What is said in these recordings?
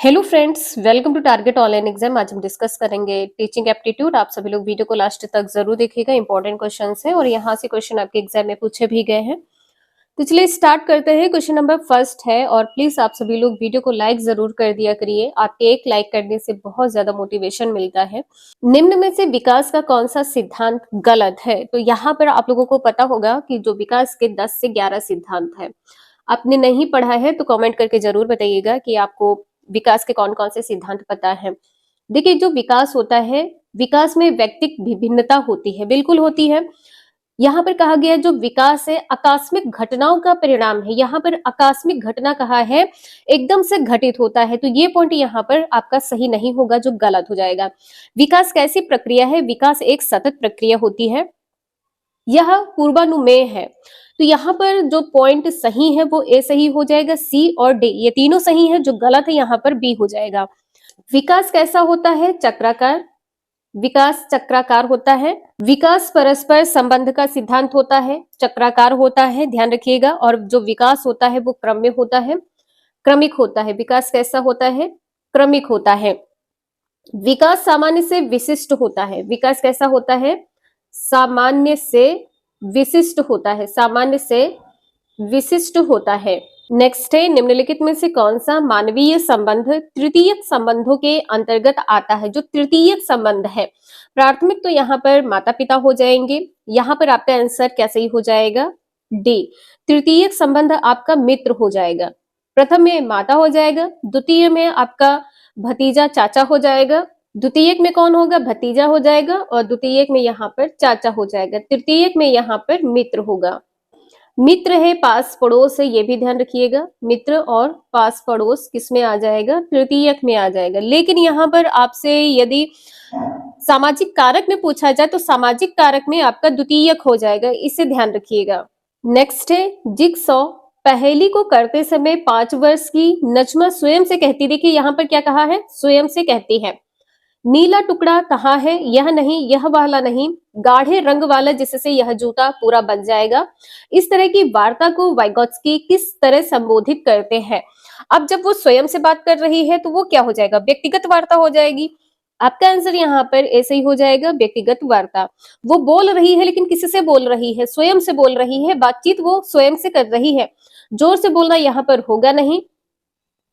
Hello friends, welcome to target online exam. आज हम discuss करेंगे टीचिंग एप्टीट्यूड। आप सभी लोग वीडियो को लास्ट तक जरूर देखिएगा, इंपॉर्टेंट क्वेश्चंस हैं और यहाँ से क्वेश्चन आपके एग्जाम में पूछे भी गए हैं। तो चलिए स्टार्ट करते हैं। क्वेश्चन नंबर फर्स्ट है और प्लीज आप सभी लोग वीडियो को लाइक जरूर कर दिया करिए। आपके एक लाइक करने से बहुत ज्यादा मोटिवेशन मिलता है। निम्न में से विकास का कौन सा सिद्धांत गलत है? तो यहाँ पर आप लोगों को पता होगा कि जो विकास के 10 से 11 सिद्धांत है, आपने नहीं पढ़ा है तो कमेंट करके जरूर बताइएगा कि आपको विकास के कौन कौन से सिद्धांत पता है। देखिए, जो विकास होता है, विकास में व्यक्तिक विभिन्नता होती है, बिल्कुल होती है। यहाँ पर कहा गया जो विकास है आकस्मिक घटनाओं का परिणाम है। यहाँ पर आकस्मिक घटना कहा है, एकदम से घटित होता है, तो ये पॉइंट यहाँ पर आपका सही नहीं होगा, जो गलत हो जाएगा। विकास कैसी प्रक्रिया है? विकास एक सतत प्रक्रिया होती है, यह पूर्वानुमेय है। तो यहाँ पर जो पॉइंट सही है वो ए सही हो जाएगा, सी और डी ये तीनों सही है, जो गलत है यहाँ पर बी हो जाएगा। विकास कैसा होता है? चक्राकार। विकास चक्राकार होता है। विकास परस्पर संबंध का सिद्धांत होता है, चक्राकार होता है, ध्यान रखिएगा। और जो विकास होता है वो क्रम में होता है, क्रमिक होता है। विकास कैसा होता है? क्रमिक होता है। विकास सामान्य से विशिष्ट होता है। विकास कैसा होता है? सामान्य से विशिष्ट होता है, सामान्य से विशिष्ट होता है। नेक्स्ट है, निम्नलिखित में से कौन सा मानवीय संबंध तृतीयक संबंधों के अंतर्गत आता है? जो तृतीयक संबंध है, प्राथमिक तो यहाँ पर माता पिता हो जाएंगे। यहाँ पर आपका आंसर क्या सही हो जाएगा? डी। तृतीयक संबंध आपका मित्र हो जाएगा। प्रथम में माता हो जाएगा, द्वितीय में आपका भतीजा चाचा हो जाएगा, द्वितीयक में कौन होगा? भतीजा हो जाएगा, और द्वितीयक में यहाँ पर चाचा हो जाएगा, तृतीयक में यहाँ पर मित्र होगा। मित्र है, पास पड़ोस है, ये भी ध्यान रखिएगा। मित्र और पास पड़ोस किस में आ जाएगा? तृतीयक में आ जाएगा। लेकिन यहाँ पर आपसे यदि सामाजिक कारक में पूछा जाए तो सामाजिक कारक में आपका द्वितीयक हो जाएगा, इसे ध्यान रखिएगा। नेक्स्ट है, जिगसॉ पहेली को करते समय 5 वर्ष की नजमा स्वयं से कहती, देखिए यहाँ पर क्या कहा है? स्वयं से कहती है। नीला टुकड़ा कहाँ है? यह नहीं, यह वाला नहीं, गाढ़े रंग वाला जिससे यह जूता पूरा बन जाएगा। इस तरह की वार्ता को वाइगोत्स्की किस तरह संबोधित करते हैं? अब जब वो स्वयं से बात कर रही है तो वो क्या हो जाएगा? व्यक्तिगत वार्ता हो जाएगी। आपका आंसर यहाँ पर ऐसे ही हो जाएगा, व्यक्तिगत वार्ता। वो बोल रही है, लेकिन किससे बोल रही है? स्वयं से बोल रही है, बातचीत वो स्वयं से कर रही है। जोर से बोलना यहाँ पर होगा नहीं,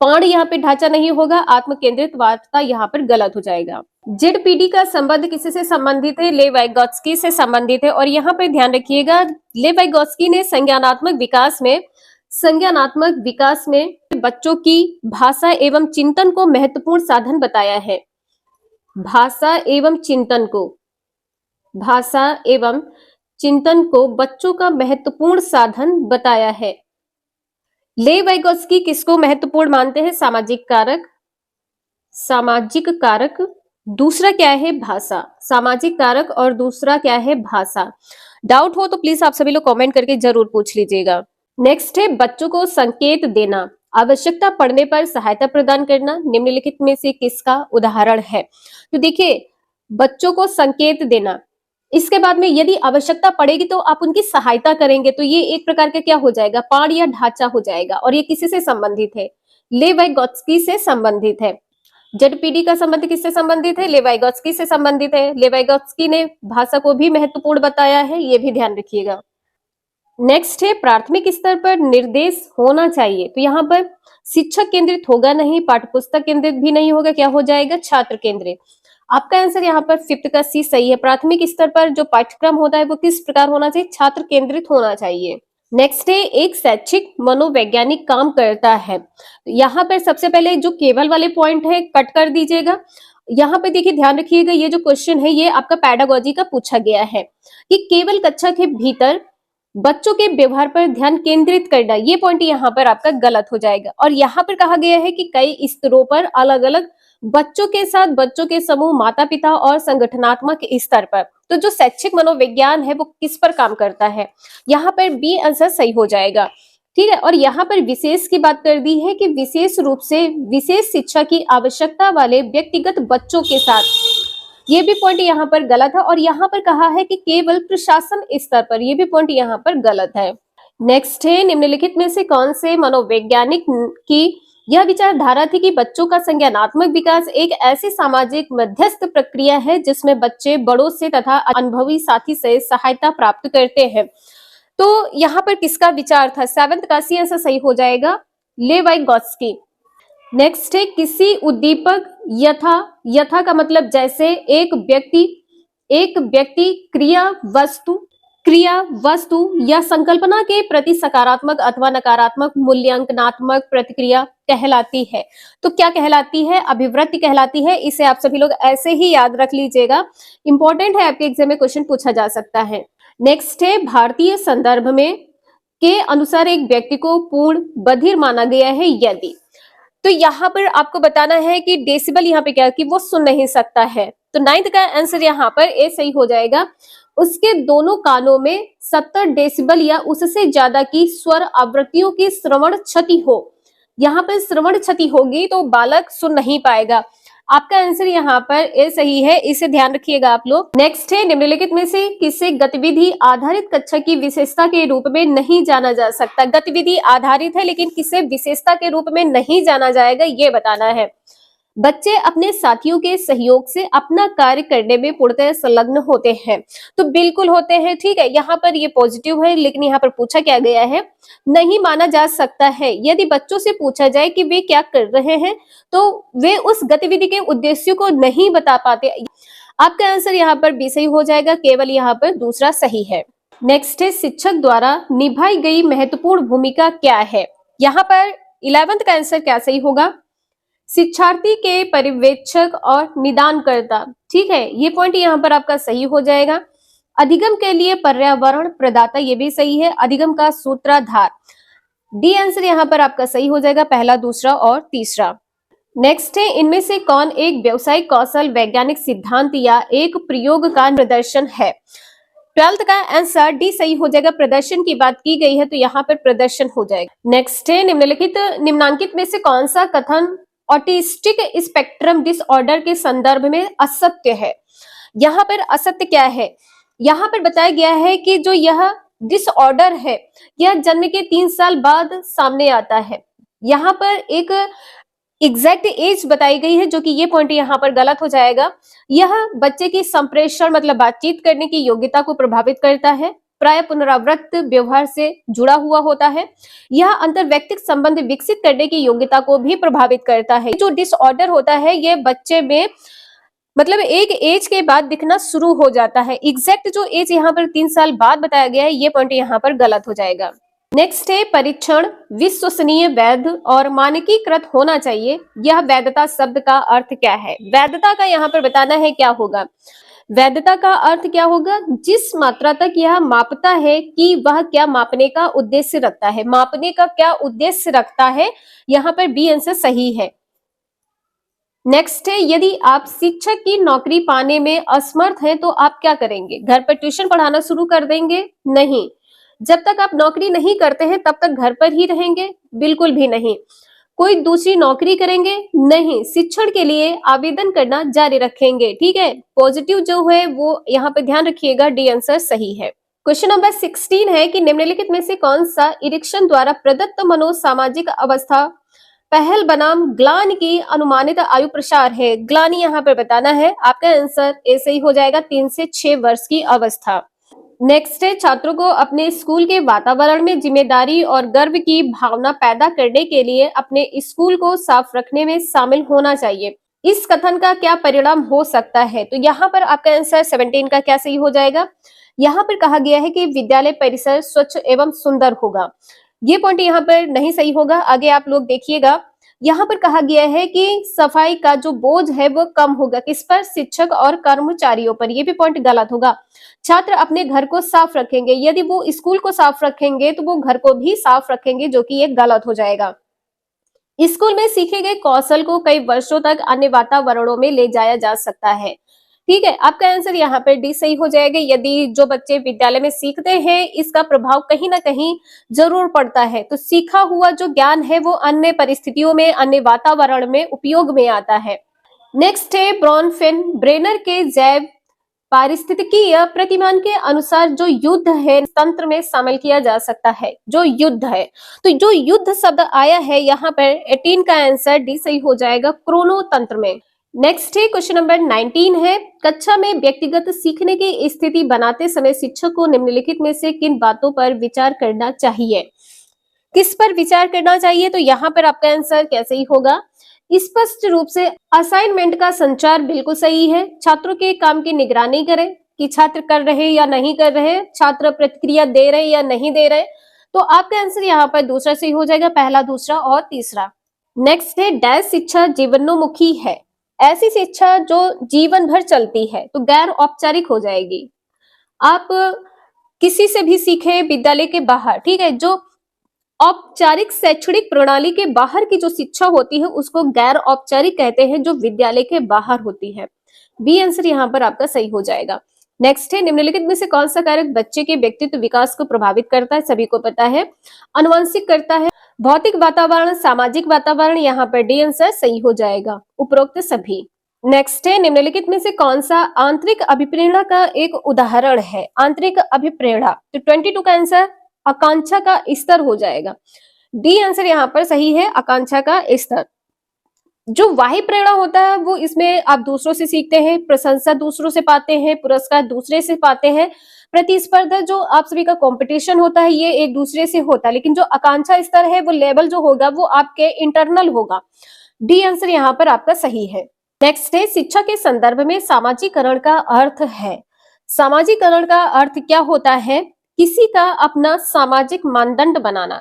पाण यहाँ पे ढांचा नहीं होगा, आत्म केंद्रित वार्ता यहाँ पर गलत हो जाएगा। जेडपीडी का संबंध किससे संबंधित है? ले वाइगोत्स्की से संबंधित है। और यहाँ पर ध्यान रखिएगा, ले वाइगोत्स्की ने संज्ञानात्मक विकास में बच्चों की भाषा एवं चिंतन को महत्वपूर्ण साधन बताया है। भाषा एवं चिंतन को, भाषा एवं चिंतन को बच्चों का महत्वपूर्ण साधन बताया है। ले वाइगोत्स्की किसको महत्वपूर्ण मानते हैं? सामाजिक कारक, सामाजिक कारक। दूसरा क्या है? भाषा। सामाजिक कारक और दूसरा क्या है? भाषा। डाउट हो तो प्लीज आप सभी लोग कमेंट करके जरूर पूछ लीजिएगा। नेक्स्ट है, बच्चों को संकेत देना, आवश्यकता पड़ने पर सहायता प्रदान करना, निम्नलिखित में से किसका उदाहरण है? तो देखिए, बच्चों को संकेत देना, इसके बाद में यदि आवश्यकता पड़ेगी तो आप उनकी सहायता करेंगे, तो ये एक प्रकार का क्या हो जाएगा? पाठ या ढांचा हो जाएगा। और ये किसी से संबंधित है? ले वाइगोत्स्की से संबंधित है। जेडपीडी का संबंध किससे संबंधित है? ले वाइगोत्स्की से संबंधित है। ले वाइगोत्स्की ने भाषा को भी महत्वपूर्ण बताया है, ये भी ध्यान रखिएगा। नेक्स्ट है, प्राथमिक स्तर पर निर्देश होना चाहिए, तो यहाँ पर शिक्षक केंद्रित होगा नहीं, पाठ्यपुस्तक केंद्रित भी नहीं होगा, क्या हो जाएगा? छात्र केंद्रित। आपका आंसर यहाँ पर 5th का सी सही है। प्राथमिक स्तर पर जो पाठ्यक्रम होता है वो किस प्रकार होना चाहिए? छात्र केंद्रित होना चाहिए। नेक्स्ट है, एक शैक्षिक मनोवैज्ञानिक काम करता है। यहाँ पर सबसे पहले जो केवल वाले पॉइंट है कट कर दीजिएगा। यहाँ पे देखिए, ध्यान रखिएगा, ये जो क्वेश्चन है ये आपका पैडागोजी का पूछा गया है कि केवल कक्षा के भीतर बच्चों के व्यवहार पर ध्यान केंद्रित करना, ये पॉइंट यहाँ पर आपका गलत हो जाएगा। और यहाँ पर कहा गया है कि कई स्तरों पर अलग अलग बच्चों के साथ बच्चों के समूह, माता पिता और संगठनात्मक स्तर पर, तो जो शैक्षिक मनोविज्ञान है वो किस पर काम करता है? यहाँ पर बी आंसर सही हो जाएगा, ठीक है। और यहाँ पर विशेष की बात कर दी है कि विशेष रूप से विशेष शिक्षा की आवश्यकता वाले व्यक्तिगत बच्चों के साथ, ये भी पॉइंट यहाँ पर गलत है। और यहाँ पर कहा है कि केवल प्रशासन स्तर पर, ये भी पॉइंट यहाँ पर गलत है। नेक्स्ट है, निम्नलिखित में से कौन से मनोवैज्ञानिक की यह विचारधारा थी कि बच्चों का संज्ञानात्मक विकास एक ऐसी सामाजिक मध्यस्थ प्रक्रिया है जिसमें बच्चे बड़ों से तथा अनुभवी साथी से सहायता प्राप्त करते हैं। तो यहाँ पर किसका विचार था? सेवंथ का सी आंसर सही हो जाएगा, लेवाइगॉत्स्की। नेक्स्ट है किसी उद्दीपक यथा का मतलब जैसे एक व्यक्ति क्रिया वस्तु या संकल्पना के प्रति सकारात्मक अथवा नकारात्मक मूल्यांकनात्मक प्रतिक्रिया कहलाती है। तो क्या कहलाती है? अभिवृत्ति कहलाती है। इसे आप सभी लोग ऐसे ही याद रख लीजिएगा, इंपॉर्टेंट है, आपके एग्जाम में क्वेश्चन पूछा जा सकता है। नेक्स्ट है भारतीय संदर्भ में के अनुसार एक व्यक्ति को पूर्ण बधिर माना गया है यदि। तो यहाँ पर आपको बताना है कि डेसिबल यहाँ पे क्या, कि वो सुन नहीं सकता है। तो 9th का आंसर यहाँ पर ए सही हो जाएगा। उसके दोनों कानों में 70 डेसिबल या उससे ज्यादा की स्वर आवृत्तियों की श्रवण क्षति हो। यहाँ पर श्रवण क्षति होगी तो बालक सुन नहीं पाएगा। आपका आंसर यहाँ पर ए सही है, इसे ध्यान रखिएगा आप लोग। नेक्स्ट है निम्नलिखित में से किसे गतिविधि आधारित कक्षा की विशेषता के रूप में नहीं जाना जा सकता? गतिविधि आधारित है लेकिन किसे विशेषता के रूप में नहीं जाना जाएगा, ये बताना है। बच्चे अपने साथियों के सहयोग से अपना कार्य करने में पूर्णतः संलग्न होते हैं। तो बिल्कुल होते हैं, ठीक है। यहाँ पर ये पॉजिटिव है, लेकिन यहाँ पर पूछा क्या गया है, नहीं माना जा सकता है। यदि बच्चों से पूछा जाए कि वे क्या कर रहे हैं तो वे उस गतिविधि के उद्देश्य को नहीं बता पाते। आपका आंसर यहाँ पर बी सही हो जाएगा, केवल यहाँ पर दूसरा सही है। नेक्स्ट है शिक्षक द्वारा निभाई गई महत्वपूर्ण भूमिका क्या है? यहाँ पर 11th का आंसर क्या सही होगा? शिक्षार्थी के पर्यवेक्षक और निदानकर्ता, ठीक है, ये पॉइंट यहाँ पर आपका सही हो जाएगा। अधिगम के लिए पर्यावरण प्रदाता, ये भी सही है। अधिगम का सूत्रधार, डी आंसर यहाँ पर आपका सही हो जाएगा, पहला, दूसरा और तीसरा। नेक्स्ट है इनमें से कौन एक व्यवसायिक कौशल, वैज्ञानिक सिद्धांत या एक प्रयोग का प्रदर्शन है? 12th का आंसर डी सही हो जाएगा। प्रदर्शन की बात की गई है तो यहाँ पर प्रदर्शन हो जाएगा। नेक्स्ट है निम्नांकित में से कौन सा कथन ऑटिस्टिक स्पेक्ट्रम डिसऑर्डर के संदर्भ में असत्य है? यहाँ पर असत्य क्या है? यहाँ पर बताया गया है कि जो यह डिसऑर्डर है यह जन्म के 3 साल बाद सामने आता है। यहाँ पर एक एग्जैक्ट एज बताई गई है, जो कि ये पॉइंट यहाँ पर गलत हो जाएगा। यह बच्चे की संप्रेषण मतलब बातचीत करने की योग्यता को प्रभावित करता है, प्राय पुनरावृत्त व्यवहार से जुड़ा हुआ होता है। यह अंतर्वैयक्तिक संबंध विकसित करने की योग्यता को भी प्रभावित करता है। जो डिसऑर्डर होता है ये बच्चे में मतलब एक एज के बाद दिखना शुरू हो जाता है। एग्जैक्ट जो एज यहाँ पर 3 साल बाद बताया गया है, ये पॉइंट यहाँ पर गलत हो जाएगा। नेक्स्ट है परीक्षण विश्वसनीय, वैध और मानकीकृत होना चाहिए। यह वैधता शब्द का अर्थ क्या है? वैधता का यहाँ पर बताना है क्या होगा। वैधता का अर्थ क्या होगा? जिस मात्रा तक यह मापता है कि वह क्या मापने का उद्देश्य रखता है। मापने का क्या उद्देश्य रखता है, यहाँ पर बी आंसर सही है। नेक्स्ट है यदि आप शिक्षक की नौकरी पाने में असमर्थ हैं तो आप क्या करेंगे? घर पर ट्यूशन पढ़ाना शुरू कर देंगे? नहीं। जब तक आप नौकरी नहीं करते हैं तब तक घर पर ही रहेंगे? बिल्कुल भी नहीं। कोई दूसरी नौकरी करेंगे? नहीं। शिक्षण के लिए आवेदन करना जारी रखेंगे, ठीक है। पॉजिटिव जो है वो यहाँ पे ध्यान रखिएगा, डी आंसर सही है। क्वेश्चन नंबर 16 है कि निम्नलिखित में से कौन सा इरिक्शन द्वारा प्रदत्त मनोसामाजिक अवस्था पहल बनाम ग्लानि की अनुमानित आयु प्रसार है? ग्लानि यहाँ पर बताना है। आपका आंसर ए सही हो जाएगा, 3 से 6 वर्ष की अवस्था। नेक्स्ट है छात्रों को अपने स्कूल के वातावरण में जिम्मेदारी और गर्व की भावना पैदा करने के लिए अपने स्कूल को साफ रखने में शामिल होना चाहिए। इस कथन का क्या परिणाम हो सकता है? तो यहाँ पर आपका आंसर 17 का क्या सही हो जाएगा? यहाँ पर कहा गया है कि विद्यालय परिसर स्वच्छ एवं सुंदर होगा। ये पॉइंट यहाँ पर नहीं सही होगा, आगे आप लोग देखिएगा। यहाँ पर कहा गया है कि सफाई का जो बोझ है वो कम होगा। किस पर? शिक्षक और कर्मचारियों पर। ये भी पॉइंट गलत होगा। छात्र अपने घर को साफ रखेंगे। यदि वो स्कूल को साफ रखेंगे तो वो घर को भी साफ रखेंगे, जो कि ये गलत हो जाएगा। स्कूल में सीखे गए कौशल को कई वर्षों तक अन्य वातावरणों में ले जाया जा सकता है, ठीक है। आपका आंसर यहाँ पर डी सही हो जाएगा। यदि जो बच्चे विद्यालय में सीखते हैं इसका प्रभाव कहीं ना कहीं जरूर पड़ता है, तो सीखा हुआ जो ज्ञान है वो अन्य परिस्थितियों में, अन्य वातावरण में उपयोग में आता है। नेक्स्ट है ब्रॉनफेन ब्रेनर के जैव पारिस्थितिकीय प्रतिमान के अनुसार जो युद्ध है तंत्र में शामिल किया जा सकता है। जो युद्ध है, तो जो युद्ध शब्द आया है यहाँ पर 18 का आंसर डी सही हो जाएगा, क्रोनो तंत्र में। नेक्स्ट है क्वेश्चन नंबर 19 है, कक्षा में व्यक्तिगत सीखने की स्थिति बनाते समय शिक्षक को निम्नलिखित में से किन बातों पर विचार करना चाहिए। किस पर विचार करना चाहिए, तो यहाँ पर आपका आंसर कैसे ही होगा, स्पष्ट रूप से असाइनमेंट का संचार बिल्कुल सही है। छात्रों के काम की निगरानी करें कि छात्र कर रहे या नहीं कर रहे, छात्र प्रतिक्रिया दे रहे या नहीं दे रहे। तो आपका आंसर यहाँ पर दूसरा सही हो जाएगा, पहला, दूसरा और तीसरा। नेक्स्ट है, डैश शिक्षा जीवनोन्मुखी है, ऐसी शिक्षा जो जीवन भर चलती है, तो गैर औपचारिक हो जाएगी। आप किसी से भी सीखे विद्यालय के बाहर, ठीक है, जो औपचारिक शैक्षणिक प्रणाली के बाहर की जो शिक्षा होती है उसको गैर औपचारिक कहते हैं, जो विद्यालय के बाहर होती है। बी आंसर यहाँ पर आपका सही हो जाएगा। नेक्स्ट है, निम्नलिखित में से कौन सा कारक बच्चे के व्यक्तित्व विकास को प्रभावित करता है, सभी को पता है, अनुवांशिक करता है, भौतिक वातावरण, सामाजिक वातावरण, यहाँ पर डी आंसर सही हो जाएगा, उपरोक्त सभी। नेक्स्ट है, निम्नलिखित में से कौन सा आंतरिक अभिप्रेरणा का एक उदाहरण है। आंतरिक अभिप्रेरणा, तो 22 का आंसर आकांक्षा का स्तर हो जाएगा। डी आंसर यहाँ पर सही है, आकांक्षा का स्तर। जो बाह्य प्रेरणा होता है वो इसमें आप दूसरों से सीखते हैं, प्रशंसा दूसरों से पाते हैं, पुरस्कार दूसरे से पाते हैं, प्रतिस्पर्धा जो आप सभी का कंपटीशन होता है ये एक दूसरे से होता है, लेकिन जो आकांक्षा स्तर है वो लेवल जो होगा वो आपके इंटरनल होगा। डी आंसर यहाँ पर आपका सही है। नेक्स्ट है, शिक्षा के संदर्भ में सामाजिकरण का अर्थ है। सामाजिकरण का अर्थ क्या होता है, किसी का अपना सामाजिक मानदंड बनाना,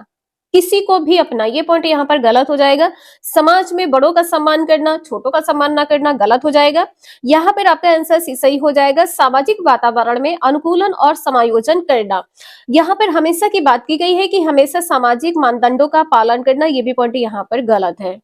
किसी को भी अपना, ये पॉइंट यहाँ पर गलत हो जाएगा। समाज में बड़ों का सम्मान करना, छोटों का सम्मान ना करना गलत हो जाएगा। यहाँ पर आपका आंसर सही हो जाएगा, सामाजिक वातावरण में अनुकूलन और समायोजन करना। यहाँ पर हमेशा की बात की गई है कि हमेशा सामाजिक मानदंडों का पालन करना, ये भी पॉइंट यहाँ पर गलत है।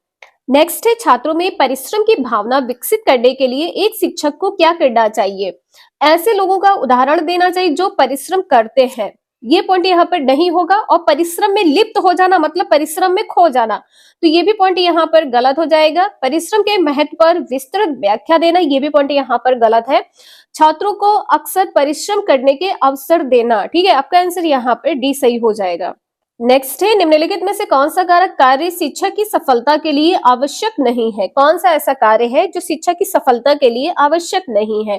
नेक्स्ट है, छात्रों में परिश्रम की भावना विकसित करने के लिए एक शिक्षक को क्या करना चाहिए। ऐसे लोगों का उदाहरण देना चाहिए जो परिश्रम करते हैं, ये पॉइंट यहाँ पर नहीं होगा। और परिश्रम में लिप्त हो जाना मतलब परिश्रम में खो जाना, तो ये भी पॉइंट यहाँ पर गलत हो जाएगा। परिश्रम के महत्व पर विस्तृत व्याख्या देना, ये भी पॉइंट यहाँ पर गलत है। छात्रों को अक्सर परिश्रम करने के अवसर देना, ठीक है, आपका आंसर यहाँ पर डी सही हो जाएगा। नेक्स्ट है, निम्नलिखित में से कौन सा कारक कार्य शिक्षा की सफलता के लिए आवश्यक नहीं है। कौन सा ऐसा कार्य है जो शिक्षा की सफलता के लिए आवश्यक नहीं है,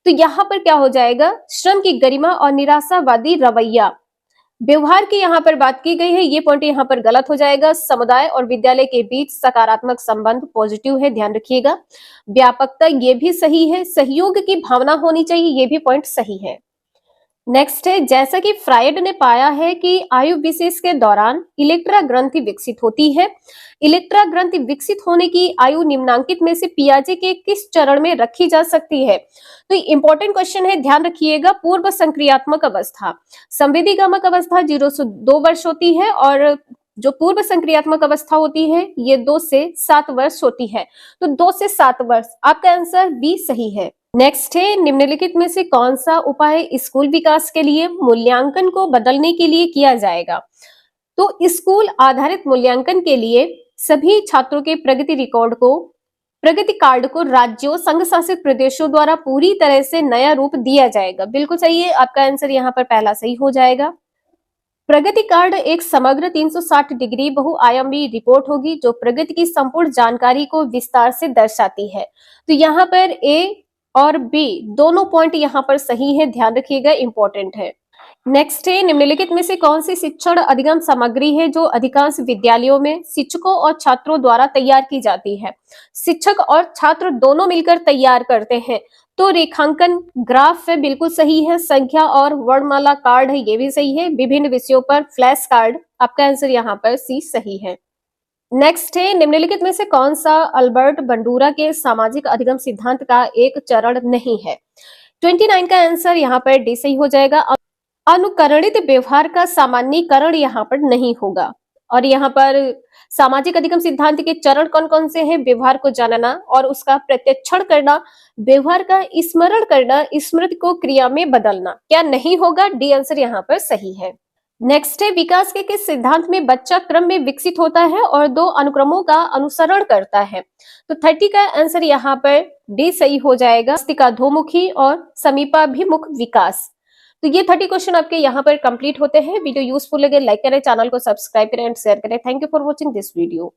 तो यहाँ पर क्या हो जाएगा, श्रम की गरिमा और निराशावादी रवैया, व्यवहार की यहाँ पर बात की गई है, ये पॉइंट यहाँ पर गलत हो जाएगा। समुदाय और विद्यालय के बीच सकारात्मक संबंध पॉजिटिव है, ध्यान रखिएगा। व्यापकता, ये भी सही है। सहयोग की भावना होनी चाहिए, ये भी पॉइंट सही है। नेक्स्ट है, जैसा कि फ्रायड ने पाया है कि आयु विशेष के दौरान इलेक्ट्रा ग्रंथि विकसित होती है। इलेक्ट्रा ग्रंथि विकसित होने की आयु निम्नांकित में से पियाजे के किस चरण में रखी जा सकती है, तो इंपॉर्टेंट क्वेश्चन है, ध्यान रखिएगा। पूर्व संक्रियात्मक अवस्था, संवेदीगामक अवस्था 0 से 2 वर्ष होती है और जो पूर्व संक्रियात्मक अवस्था होती है ये 2 से 7 वर्ष होती है, तो 2 से 7 वर्ष, आपका आंसर बी सही है। नेक्स्ट है, निम्नलिखित में से कौन सा उपाय स्कूल विकास के लिए मूल्यांकन को बदलने के लिए किया जाएगा, तो स्कूल आधारित मूल्यांकन के लिए सभी छात्रों के प्रगति कार्ड को राज्यों, संघ शासित प्रदेशों द्वारा पूरी तरह से नया रूप दिया जाएगा। बिल्कुल सही है, आपका आंसर यहाँ पर पहला सही हो जाएगा। प्रगति कार्ड एक समग्र 360 डिग्री बहुआयामी रिपोर्ट होगी जो प्रगति की संपूर्ण जानकारी को विस्तार से दर्शाती है। तो यहाँ पर ए और बी दोनों पॉइंट यहाँ पर सही है, ध्यान रखिएगा, इंपॉर्टेंट है। नेक्स्ट है, निम्नलिखित में से कौन सी शिक्षण अधिगम सामग्री है जो अधिकांश विद्यालयों में शिक्षकों और छात्रों द्वारा तैयार की जाती है। शिक्षक और छात्र दोनों मिलकर तैयार करते हैं, तो रेखांकन, ग्राफ है, बिल्कुल सही है। संख्या और वर्णमाला कार्ड है, ये भी सही है। विभिन्न विषयों पर फ्लैश कार्ड, आपका आंसर यहाँ पर सी सही है। नेक्स्ट है, निम्नलिखित में से कौन सा अल्बर्ट बंडूरा के सामाजिक अधिगम सिद्धांत का एक चरण नहीं है। 29 का आंसर यहाँ पर डी सही हो जाएगा। अनुकरणित व्यवहार का सामान्यीकरण यहाँ पर नहीं होगा। और यहाँ पर सामाजिक अधिगम सिद्धांत के चरण कौन कौन से हैं, व्यवहार को जानना और उसका प्रत्यक्षण करना, व्यवहार का स्मरण करना, स्मृति को क्रिया में बदलना, क्या नहीं होगा, डी आंसर यहाँ पर सही है। नेक्स्ट है, विकास के किस सिद्धांत में बच्चा क्रम में विकसित होता है और दो अनुक्रमों का अनुसरण करता है? तो 30 का आंसर यहाँ पर डी सही हो जाएगा, मस्तिष्काधोमुखी और समीपाभिमुख विकास। तो ये 30 क्वेश्चन आपके यहाँ पर कंप्लीट होते हैं। वीडियो यूजफुल लगे लाइक करें, चैनल को सब्सक्राइब करें एंड शेयर करें। Thank you for watching this video.